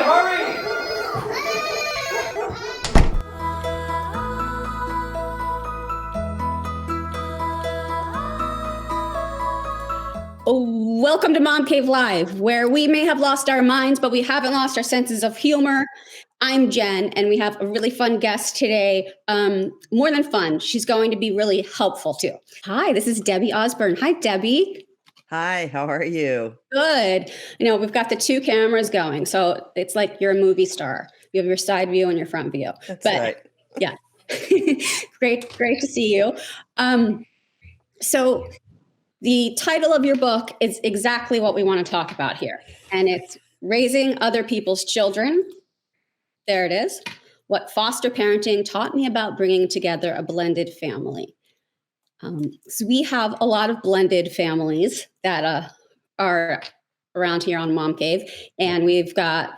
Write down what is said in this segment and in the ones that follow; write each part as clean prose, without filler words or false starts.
hurry! Welcome to MomCave Live, where we may have lost our minds, but we haven't lost our senses of humor. I'm Jen, and we have a really fun guest today. More than fun, she's going to be really helpful too. Hi, this is Debbie Ausburn. Hi, Debbie. Hi, how are you? Good. We've got the two cameras going, so it's like you're a movie star. You have your side view and your front view. That's right. Yeah. Great to see you. So the title of your book is exactly what we want to talk about here, and it's Raising Other People's Children. There it is. What foster parenting taught me about bringing together a blended family. So we have a lot of blended families that are around here on MomCave, and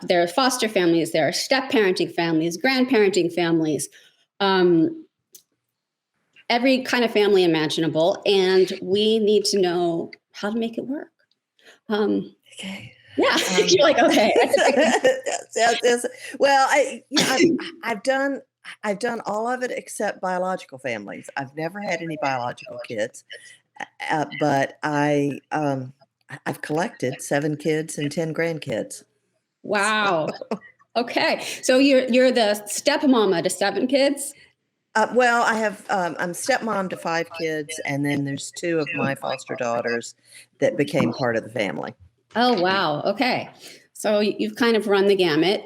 there are foster families, there are step-parenting families, grandparenting families, every kind of family imaginable, and we need to know how to make it work. Okay. Yeah, you're like, okay. Yes. Well, I've done all of it except biological families. I've never had any biological kids, but I've collected 7 kids and 10 grandkids. Wow. Okay, so you're the stepmama to 7 kids. Well, I'm stepmom to 5 kids, and then there's 2 of my foster daughters that became part of the family. Oh, wow. Okay. So you've kind of run the gamut.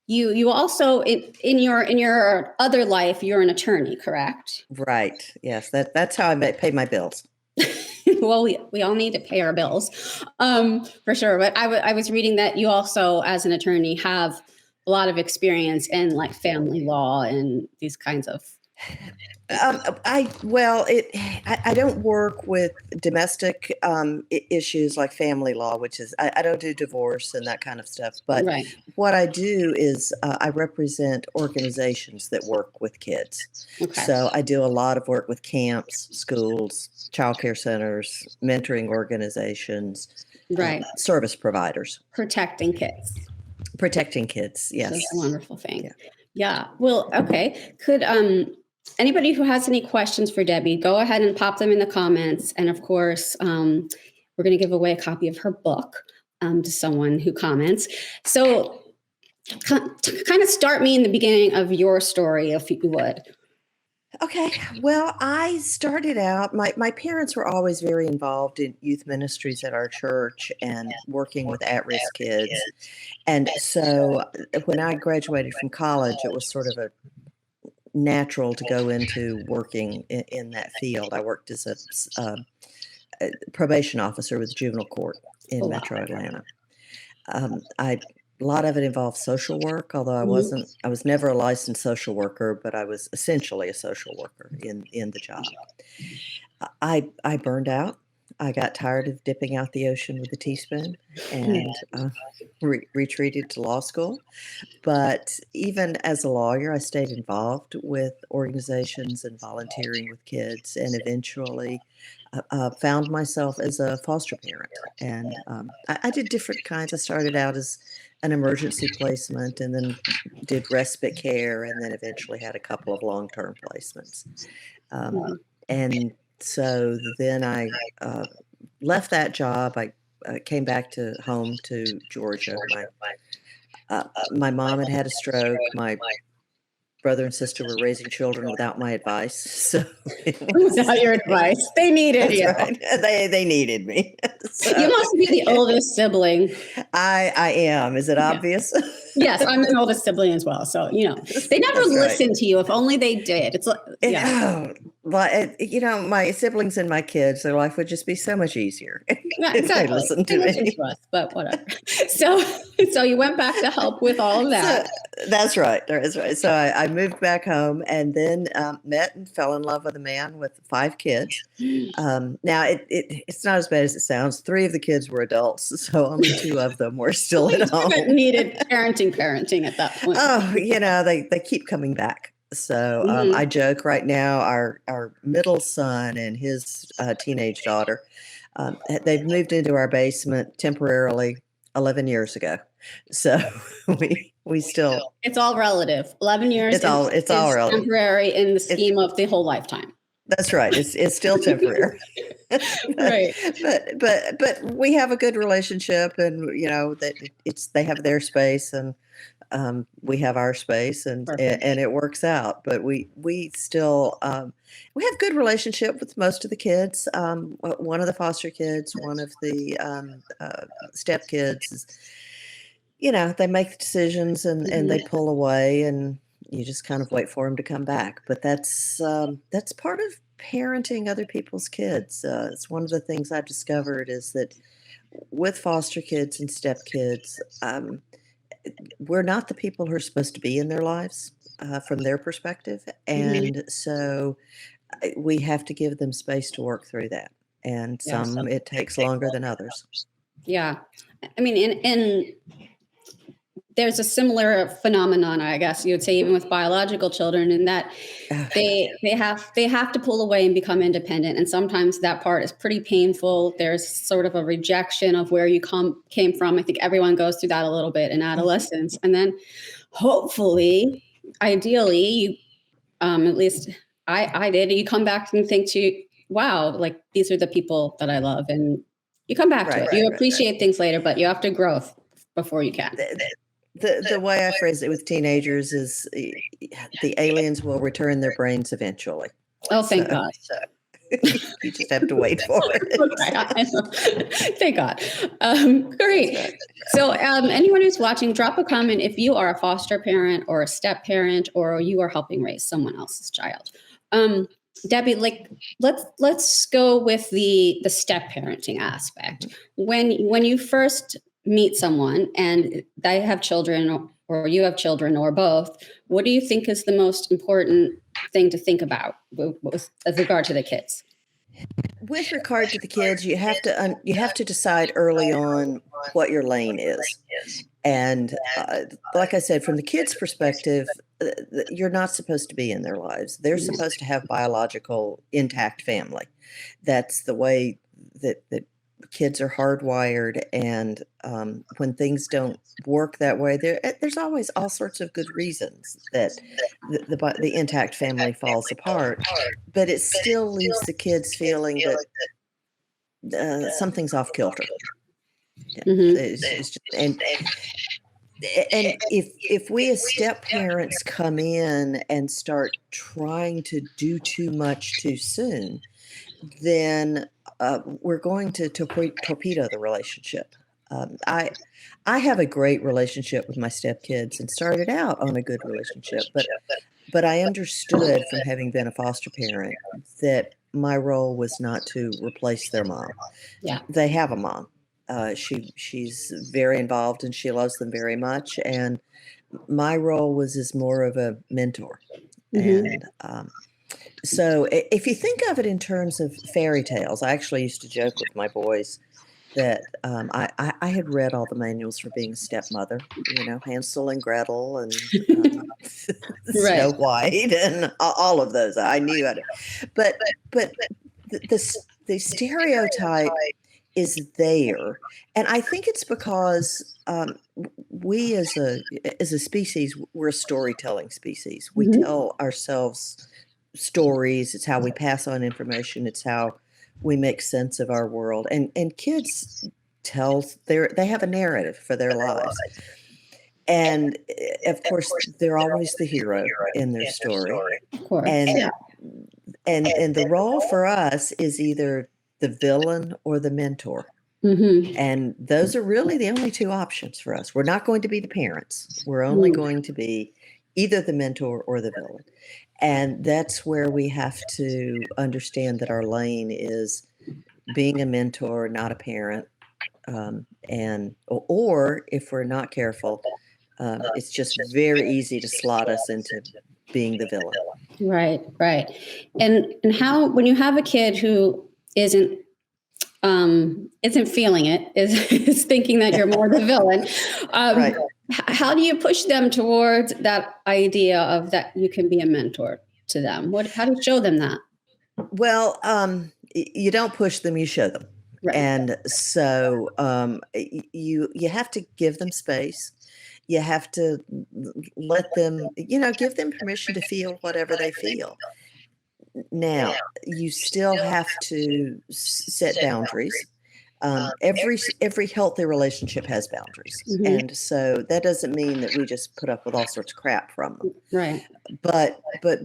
You also in your other life, you're an attorney, correct? Right. Yes. That's how I pay my bills. Well, we all need to pay our bills, for sure. But I was reading that you also, as an attorney, have a lot of experience in like family law and these kinds of. I don't work with domestic issues like family law, which is I don't do divorce and that kind of stuff. But Right. What I do is I represent organizations that work with kids. Okay. So I do a lot of work with camps, schools, childcare centers, mentoring organizations, Right. Service providers. Protecting kids. Yes. That's a wonderful thing. Yeah. Well, okay. Could anybody who has any questions for Debbie, go ahead and pop them in the comments. And of course, we're going to give away a copy of her book to someone who comments. So kind of start me in the beginning of your story, if you would. Okay. Well, I started out, my parents were always very involved in youth ministries at our church and working with at-risk kids. And so when I graduated from college, it was sort of a natural to go into working in that field. I worked as a probation officer with juvenile court in Metro Atlanta. A lot of it involved social work, although I was never a licensed social worker, but I was essentially a social worker in the job. I burned out. I got tired of dipping out the ocean with a teaspoon and retreated to law school. But even as a lawyer, I stayed involved with organizations and volunteering with kids, and eventually found myself as a foster parent. And I did different kinds. I started out as an emergency placement and then did respite care, and then eventually had a couple of long-term placements. And so then I left that job. I came back home to Georgia. My mom had a stroke. My brother and sister were raising children without my advice. So without your advice, they needed you. Right. They needed me. So, you must be the oldest sibling. I am. Is it obvious? Yes, I'm the oldest sibling as well. So they never listen to you. If only they did. It's my siblings and my kids, their life would just be so much easier. Yeah, exactly. They listen to me. To us, but whatever. So you went back to help with all of that. That's right. That's right. So I moved back home and then met and fell in love with a man with 5 kids. Now it's not as bad as it sounds. 3 of the kids were adults, so only 2 of them were still at home. Needed parenting at that point. Oh, they keep coming back. So I joke right now, our middle son and his teenage daughter, they've moved into our basement temporarily 11 years ago. So we still, It's all relative. 11 years it's all is relative. temporary in the It's, scheme of the whole lifetime. that's right. It's still temporary. Right. But we have a good relationship, and that they have their space, and we have our space, and Perfect. it works out. But we still we have good relationship with most of the kids. One of the foster kids, one of the step kids, they make the decisions, and they pull away, and you just kind of wait for them to come back. But that's part of parenting other people's kids. It's one of the things I've discovered is that with foster kids and step kids, we're not the people who are supposed to be in their lives from their perspective. And so we have to give them space to work through that. And some it takes longer than others. Yeah. I mean, in there's a similar phenomenon, I guess you would say, even with biological children, in that they have to pull away and become independent. And sometimes that part is pretty painful. There's sort of a rejection of where you came from. I think everyone goes through that a little bit in adolescence. And then hopefully, ideally, you, at least I did, you come back and think wow, like these are the people that I love. And you come back to it. You appreciate things later, but you have to grow before you can. The way I phrase it with teenagers is the aliens will return their brains eventually. Oh, thank God. You just have to wait for it. Thank God. Great. So anyone who's watching, drop a comment if you are a foster parent or a step parent, or you are helping raise someone else's child. Debbie, let's go with the step parenting aspect. When you first meet someone and they have children, or you have children, or both, what do you think is the most important thing to think about with regard to the kids? With regard to the kids, you have to decide early on what your lane is. And like I said, from the kids' perspective, you're not supposed to be in their lives. They're supposed to have biological intact family. That's the way that kids are hardwired. And when things don't work that way, there's always all sorts of good reasons that the intact family falls apart. But it still leaves the kids feeling that something's off kilter. It's just, and if we as step parents come in and start trying to do too much too soon, then we're going to torpedo the relationship. I have a great relationship with my stepkids and started out on a good relationship, but I understood from having been a foster parent that my role was not to replace their mom. Yeah, they have a mom. She's very involved and she loves them very much. And my role was as more of a mentor. And so if you think of it in terms of fairy tales, I actually used to joke with my boys that I had read all the manuals for being a stepmother, Hansel and Gretel and Snow White and all of those. I knew it. But the stereotype is there. And I think it's because we as a species, we're a storytelling species. We tell ourselves stories. It's how we pass on information. It's how we make sense of our world. And kids they have a narrative for their lives. And of course, they're always the hero in their story. Of course. And the role for us is either the villain or the mentor. And those are really the only two options for us. We're not going to be the parents. We're only going to be either the mentor or the villain. And that's where we have to understand that our lane is being a mentor, not a parent. Or if we're not careful, it's just very easy to slot us into being the villain. Right. And how, when you have a kid who isn't feeling it, is thinking that you're more the villain, Right. How do you push them towards that idea of that you can be a mentor to them? How do you show them that? Well, you don't push them, you show them. Right. And so you have to give them space. You have to let them, give them permission to feel whatever they feel. Now, you still have to set boundaries. Every healthy relationship has boundaries, Mhm. and so that doesn't mean that we just put up with all sorts of crap from them. Right. But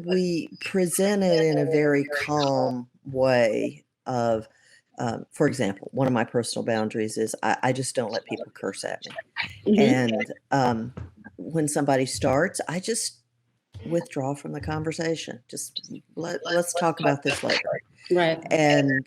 we present it in a very calm way. Of, for example, one of my personal boundaries is I just don't let people curse at me. Mhm. And when somebody starts, I just withdraw from the conversation. Just let's talk about this later. Right. And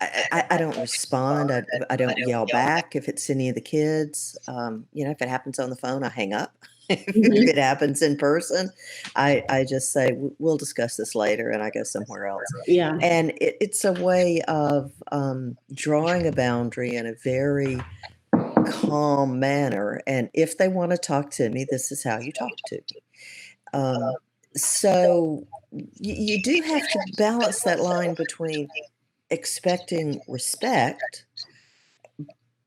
I don't respond. I don't yell back if it's any of the kids. If it happens on the phone, I hang up. If Mhm. it happens in person, I just say, We'll discuss this later," and I go somewhere else. Yeah. And it's a way of drawing a boundary in a very calm manner. And if they want to talk to me, this is how you talk to me. So you do have to balance that line between expecting respect,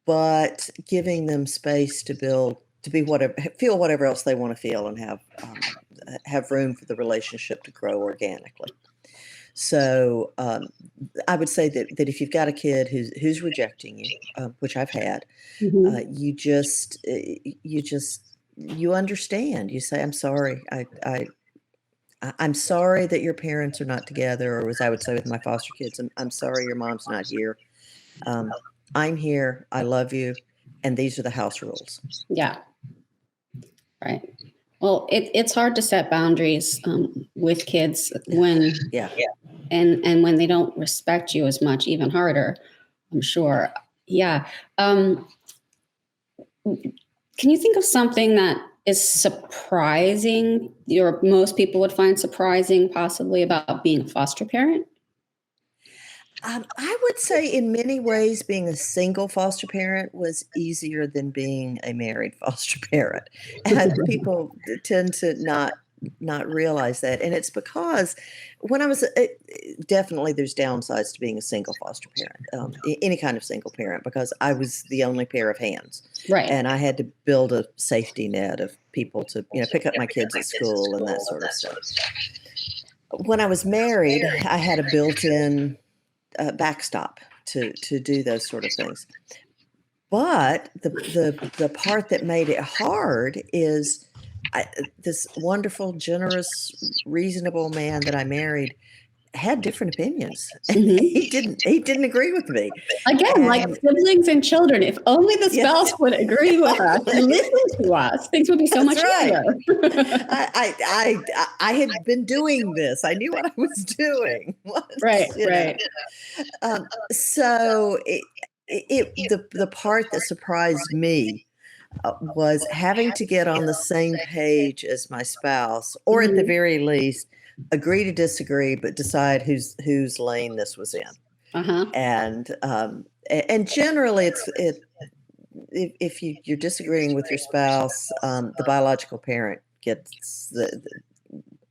but giving them space to be whatever, feel whatever else they want to feel, and have room for the relationship to grow organically. So I would say that if you've got a kid who's rejecting you, which I've had, Mhm. you understand. You say, "I'm sorry. I'm sorry that your parents are not together," or as I would say with my foster kids, I'm sorry your mom's not here. Um, I'm here. I love you, and these are the house rules. Yeah. Right. Well, it's hard to set boundaries with kids when Yeah. and when they don't respect you as much, even harder. I'm sure. Yeah. Can you think of something that is surprising, or most people would find surprising, possibly about being a foster parent? I would say in many ways, being a single foster parent was easier than being a married foster parent, and people tend to not realize that. And it's because when I was definitely there's downsides to being a single foster parent, any kind of single parent, because I was the only pair of hands, Right. and I had to build a safety net of people to pick up my kids at school and that sort of stuff. When I was married, I had a built-in backstop to do those sort of things. But the part that made it hard is this wonderful, generous, reasonable man that I married had different opinions. Mhm. He didn't agree with me. Again, like And siblings and children, if only the yeah, spouse would agree with us and exactly. listen to us, things would be so That's much right. easier. I had been doing this. I knew what I was doing Right, once. right. So the part that surprised me was having to get on the same page as my spouse, or at the Mhm. very least, agree to disagree, but decide whose lane this was in. Uh-huh. And generally, if you're disagreeing with your spouse, the biological parent gets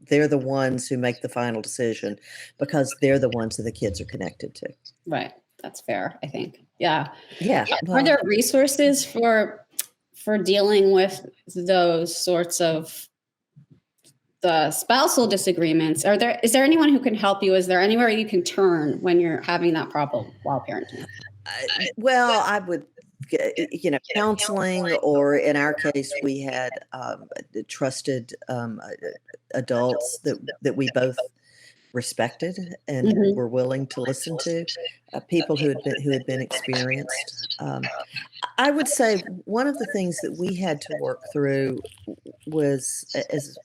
they're the ones who make the final decision, because they're the ones that the kids are connected to. Right. That's fair, I think. Yeah. Yeah, Are well, there resources for dealing with those sorts of the spousal disagreements? Is there anyone who can help you? Is there anywhere you can turn when you're having that problem while parenting? I would, counseling, or in our case, we had trusted adults that we both respected and Mhm. were willing to listen to, people who had been experienced. I would say one of the things that we had to work through was as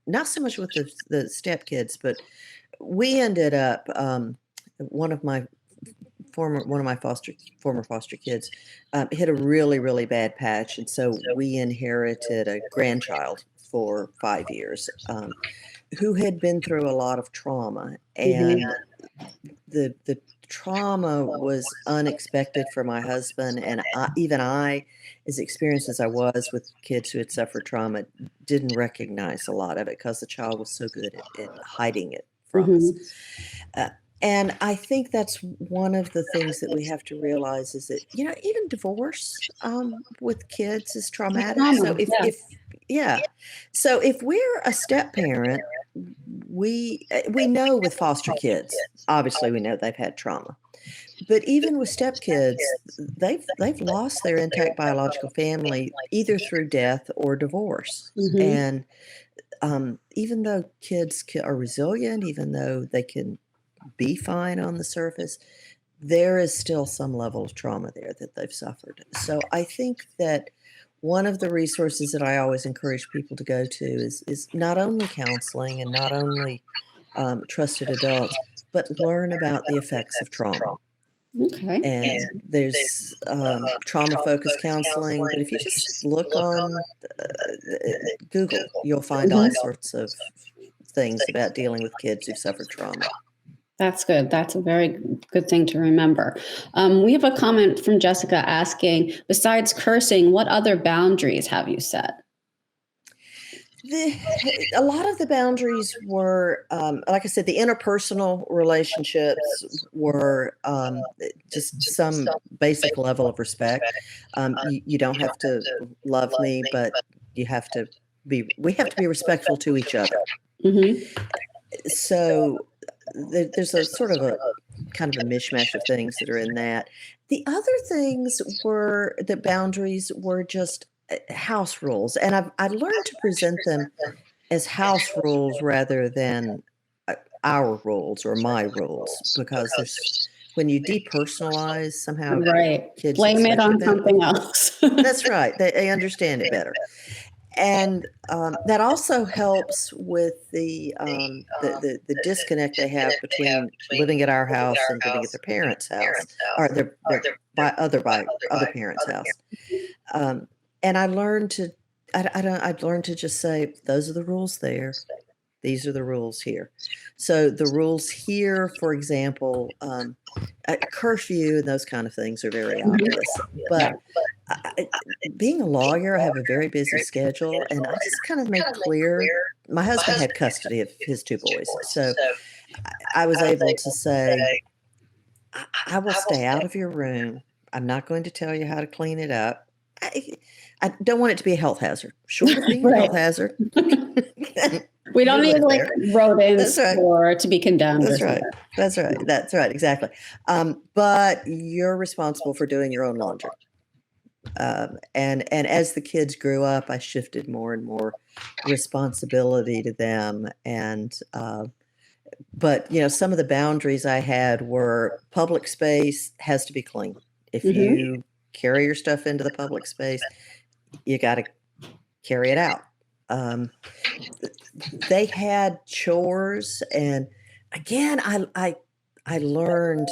not so much with the stepkids, but we ended up, one of my former foster kids hit a really bad patch, and so we inherited a grandchild for 5 years, who had been through a lot of trauma, Mhm. and the trauma was unexpected for my husband, and even I, as experienced as I was with kids who had suffered trauma, didn't recognize a lot of it because the child was so good at hiding it from us. Mhm. Uh, And I think that's one of the things that we have to realize is that, even divorce with kids is traumatic. So Trauma, yes. yeah. So if we're a step parent, we know with foster kids, obviously we know they've had trauma. But even with stepkids, they've lost their intact biological family either through death or divorce. Mhm. And even though kids are resilient, even though they can be fine on the surface, there is still some level of trauma there that they've suffered. So I think that one of the resources that I always encourage people to go to is not only counseling and not only trusted adults, but learn about the effects of trauma. Okay. And there's trauma-focused counseling, but if you just look on Google, you'll find all Mhm. sorts of things about dealing with kids who've suffered trauma. That's good. That's a very good thing to remember. We have a comment from Jessica asking, besides cursing, what other boundaries have you set? A lot of the boundaries were, like I said, the interpersonal relationships were just some basic level of respect. You don't have to love me, but we have to be respectful to each other. Mhm. So there's a sort of a kind of a mishmash of things that are in that. The other things were the boundaries were just house rules, and I've learned to present them as house rules rather than our rules or my rules, because there's when you depersonalize somehow Right. kids Blame it expect on it better. something else. That's right. They understand it better. And that also helps with the disconnect they have between living at our house and living at their parents' house, or their by other parents' house. And I learned to I'd learned to just say those are the rules there. These are the rules here. So the rules here, for example, curfew and those kind of things are very obvious. But being a lawyer, I have a very busy schedule, and I just kind of made clear. My husband had custody of his two boys, so I was able to say, I will stay out of your room. I'm not going to tell you how to clean it up. I don't want it to be a health hazard. Short of being a health hazard. We don't need like rodents or to be condemned. That's right. That's right. That's right. Exactly. But you're responsible for doing your own laundry. And as the kids grew up, I shifted more and more responsibility to them. And but some of the boundaries I had were public space has to be clean. If you carry your stuff into the public space, you got to carry it out. They had chores, and again, I learned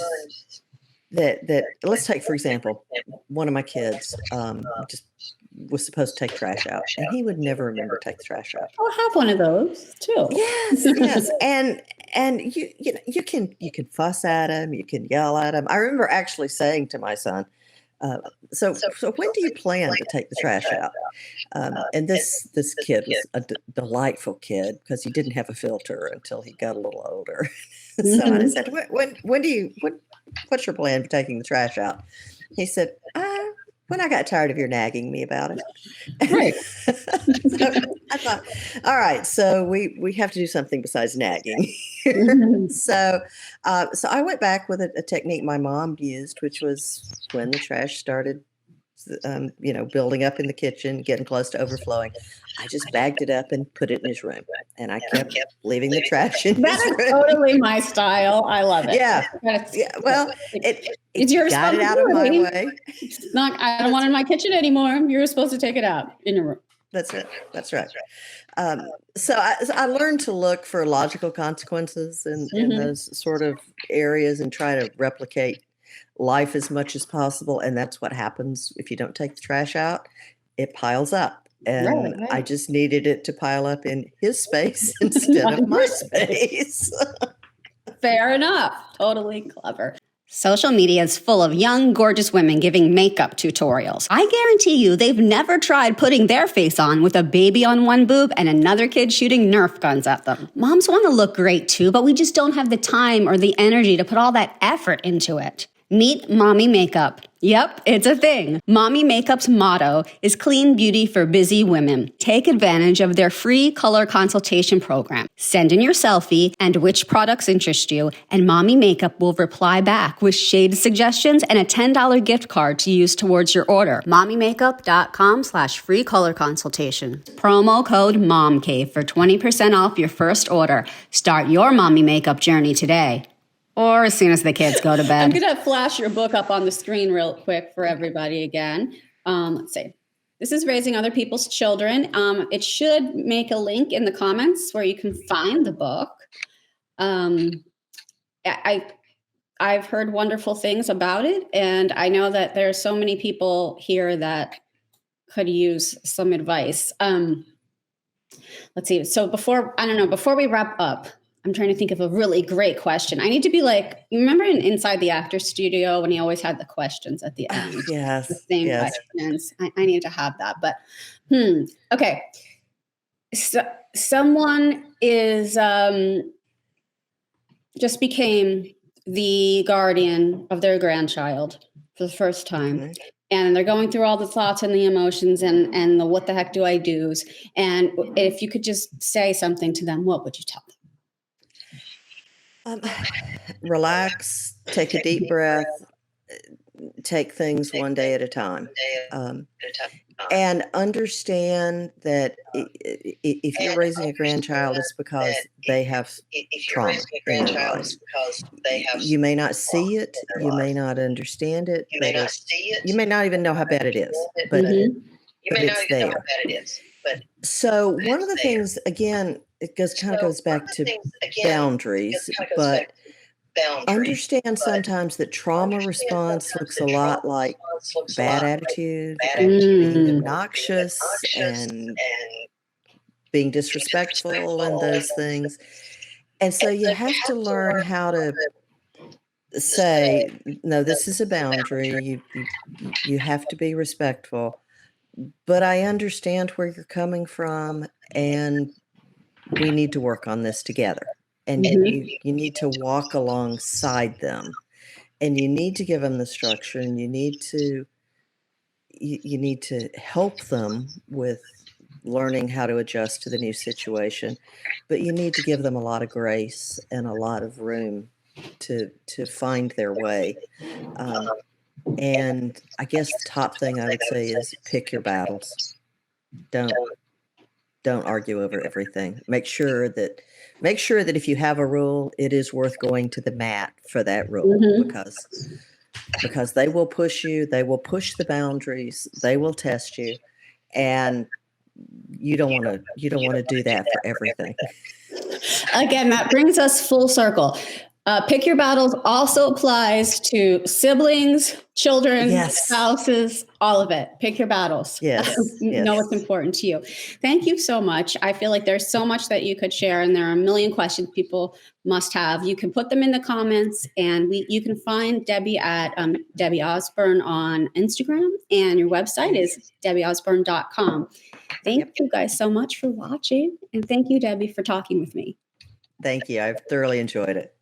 that let's take, for example, one of my kids just was supposed to take trash out, and he would never remember to take the trash out. I'll have one of those too. Yes, and you can fuss at him, you can yell at him. I remember actually saying to my son, so when do you plan to take the trash out? And this kid was a delightful kid because he didn't have a filter until he got a little older. So I said, what's your plan for taking the trash out? He said, when I got tired of your nagging me about it. Right. So I thought, all right, so we have to do something besides nagging. So I went back with a technique my mom used, which was when the trash started, building up in the kitchen, getting close to overflowing. I just bagged it up and put it in his room, and I kept leaving the trash in his room. That is totally my style. I love it. Yeah. Well, it's your got it out of my way. It's not. I don't want it in my kitchen anymore. You're supposed to take it out in your room. That's right. That's right. So I learned to look for logical consequences in those sort of areas and try to replicate life as much as possible. And that's what happens if you don't take the trash out. It piles up. And Right. I just needed it to pile up in his space instead of my space. Fair enough. Totally clever. Social media is full of young, gorgeous women giving makeup tutorials. I guarantee you they've never tried putting their face on with a baby on one boob and another kid shooting Nerf guns at them. Moms want to look great too, but we just don't have the time or the energy to put all that effort into it. Meet Mommy Makeup. Yep, it's a thing. Mommy Makeup's motto is clean beauty for busy women. Take advantage of their free color consultation program. Send in your selfie and which products interest you, and Mommy Makeup will reply back with shade suggestions and a $10 gift card to use towards your order. mommymakeup.com/free color consultation. Promo code MomCave for 20% off your first order. Start your mommy makeup journey today. Or as soon as the kids go to bed. I'm going to flash your book up on the screen real quick for everybody again. Let's see. This is Raising Other People's Children. It should make a link in the comments where you can find the book. I've heard wonderful things about it, and I know that there are so many people here that could use some advice. Let's see. So before we wrap up, I'm trying to think of a really great question. I need to be like, you remember Inside the Actors Studio when he always had the questions at the end? Yes. The same questions. I need to have that. But, okay. So, someone is just became the guardian of their grandchild for the first time. Mm-hmm. And they're going through all the thoughts and the emotions and the what the heck do I do's. And if you could just say something to them, what would you tell them? Relax, take a deep breath, take things one day at a time, and understand that if you're raising a grandchild, it's because they have trauma in their lives. You may not see it, you may not understand it, you may not even know how bad it is, but it's there. So one of the things, again, it goes back to boundaries, but understand sometimes that trauma response looks a lot like bad attitude, and being obnoxious and being disrespectful and those things. And so you have to learn how to say, no, this is a boundary. You have to be respectful, but I understand where you're coming from, and we need to work on this together. And you need to walk alongside them, and you need to give them the structure, and you need to help them with learning how to adjust to the new situation, but you need to give them a lot of grace and a lot of room to find their way. And I guess the top thing I would say is pick your battles. Don't argue over everything. Make sure that if you have a rule, it is worth going to the mat for that rule, because they will push you, they will push the boundaries, they will test you, and you don't want to do that for everything. Again, that brings us full circle. Pick your battles also applies to siblings, children, spouses, all of it. Pick your battles. Yes. Know what's important to you. Thank you so much. I feel like there's so much that you could share, and there are a million questions people must have. You can put them in the comments, and you can find Debbie at Debbie Ausburn on Instagram, and your website is debbieosbourne.com. Thank you guys so much for watching, and thank you, Debbie, for talking with me. Thank you. I've thoroughly enjoyed it.